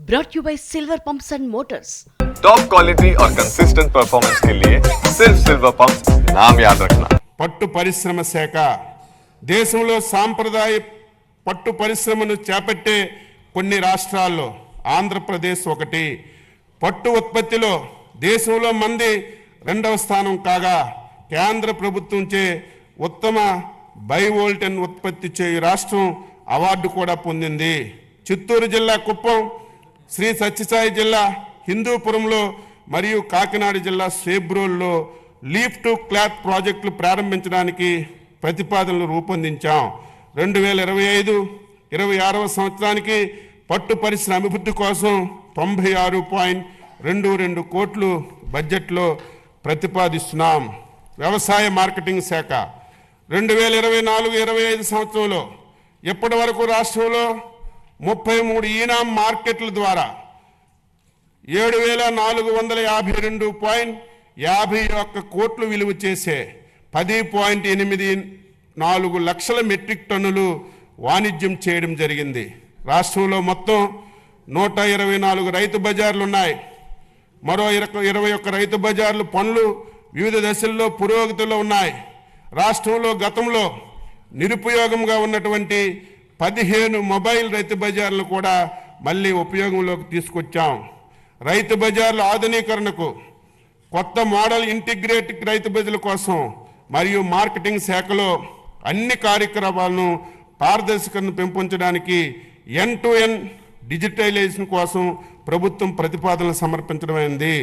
brought you by Silver Pumps and Motors. Top quality और consistent performance के लिए सिर्फ सिल्वर पंप्स नाम याद रखना। పట్టు పరిశ్రమ శాఖ దేశంలో సాంప్రదాయ పట్టు పరిశ్రమను చేపట్టే కొన్ని రాష్ట్రాల్లో ఆంధ్రప్రదేశ్ ఒకటి. పట్టు ఉత్పత్తిలో దేశంలో మంది రెండవ స్థానం కాగా కేంద్ర ప్రభుత్వంచే ఉత్తమ బైవోల్టన్ ఉత్పత్తి చేయు రాష్ట్రం అవార్డు కూడా పొందింది. చిత్తూరు జిల్లా కుప్పం, శ్రీ సత్యసాయి జిల్లా హిందూపురంలో మరియు కాకినాడ జిల్లా సేబ్రోల్లో లీఫ్ టు క్లాత్ ప్రాజెక్టులు ప్రారంభించడానికి ప్రతిపాదనలు రూపొందించాం. 2025-26వ సంవత్సరానికి పట్టు పరిశ్రమ అభివృద్ధి కోసం 96.22 కోట్లు బడ్జెట్లో ప్రతిపాదిస్తున్నాం. వ్యవసాయ మార్కెటింగ్ శాఖ 2024-25 సంవత్సరంలో ఇప్పటి వరకు రాష్ట్రంలో 33 ఈనాం మార్కెట్ల ద్వారా 7,452.51 కోట్లు విలువ చేసే 10.84 లక్షల మెట్రిక్ టన్నులు వాణిజ్యం చేయడం జరిగింది. రాష్ట్రంలో మొత్తం 124 రైతు బజార్లు ఉన్నాయి. మరో 21 రైతు బజార్లు పనులు వివిధ దశల్లో పురోగతిలో ఉన్నాయి. రాష్ట్రంలో గతంలో నిరుపయోగంగా ఉన్నటువంటి 15 మొబైల్ రైతు బజార్లను కూడా మళ్ళీ ఉపయోగంలోకి తీసుకొచ్చాం. రైతు బజార్ల ఆధునీకరణకు, కొత్త మోడల్ ఇంటిగ్రేటెడ్ రైతు బజార్ల కోసం మరియు మార్కెటింగ్ శాఖలో అన్ని కార్యక్రమాలను పారదర్శకతను పెంపొందడానికి ఎండ్-టు-ఎండ్ డిజిటలైజేషన్ కోసం ప్రభుత్వం ప్రతిపాదనలు సమర్పించడమైంది.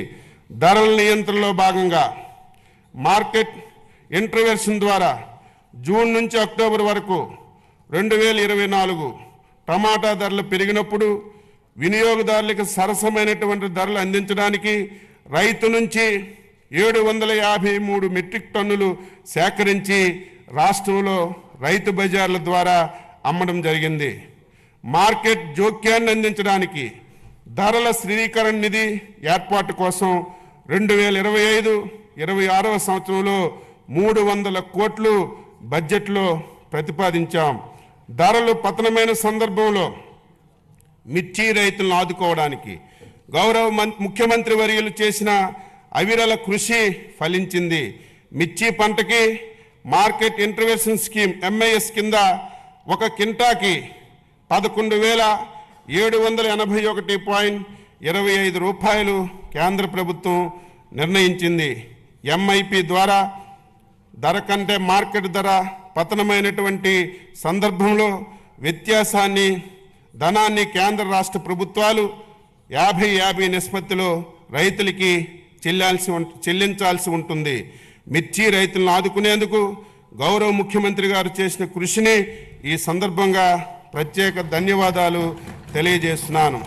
ధరల నియంత్రణలో భాగంగా మార్కెట్ ఇంటర్వెన్షన్ ద్వారా జూన్ నుంచి అక్టోబర్ వరకు 2024 టమాటా ధరలు పెరిగినప్పుడు వినియోగదారులకు సరసమైనటువంటి ధరలు అందించడానికి రైతు నుంచి 753 మెట్రిక్ టన్నులు సేకరించి రాష్ట్రంలో రైతు బజార్ల ద్వారా అమ్మడం జరిగింది. మార్కెట్ జోక్యాన్ని అందించడానికి ధరల స్థిరీకరణ నిధి ఏర్పాటు కోసం 2025-26వ సంవత్సరంలో 300 కోట్లు బడ్జెట్లో ప్రతిపాదించాం. ధరలు పతనమైన సందర్భంలో మిర్చి రైతులను ఆదుకోవడానికి గౌరవ ముఖ్యమంత్రి వర్యులు చేసిన అవిరల కృషి ఫలించింది. మిర్చి పంటకి మార్కెట్ ఇంటర్వెన్షన్ స్కీమ్ MIS కింద ఒక కింటాకి 11,781.25 రూపాయలు కేంద్ర ప్రభుత్వం నిర్ణయించింది. MIP ద్వారా ధర కంటే మార్కెట్ ధర పతనమైనటువంటి సందర్భంలో వ్యత్యాసాన్ని ధనాన్ని కేంద్ర రాష్ట్ర ప్రభుత్వాలు 50-50 నిష్పత్తిలో రైతులకి చెల్లించాల్సి ఉంటుంది. మిర్చి రైతులను ఆదుకునేందుకు గౌరవ ముఖ్యమంత్రి గారు చేసిన కృషిని ఈ సందర్భంగా ప్రత్యేక ధన్యవాదాలు తెలియజేస్తున్నాను.